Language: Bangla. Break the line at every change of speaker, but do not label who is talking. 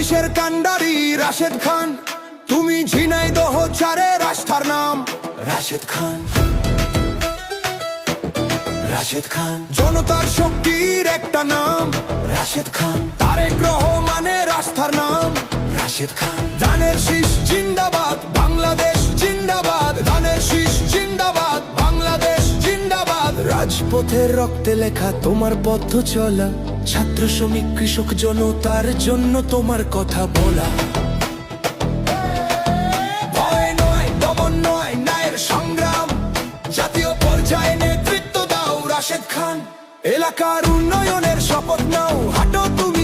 কিসের কান্ডারি রাশেদ খান, তুমি ঝিনাইদহ চারের রাস্তার নাম রাশেদ খান। রাশেদ খান জনতার শক্তির একটা নাম রাশেদ খান। তারেক রহমানের রাস্তার নাম রাশেদ খান। ধানের শীষ জিন্দাবাদ, বাংলাদেশ জিন্দাবাদ। ধানের শীষ জিন্দাবাদ, বাংলাদেশ জিন্দাবাদ। রাজপথের রক্তে লেখা তোমার পথ চলা, ছাত্র শ্রমিক কৃষক জনতার জন্য তোমার কথা বলা। ভয় নয়, দমন নয়, ন্যায়ের সংগ্রাম। জাতীয় পর্যায়ে নেতৃত্ব দাও রাশেদ খান। এলাকার উন্নয়নের শপথ নাও, হাঁটো তুমি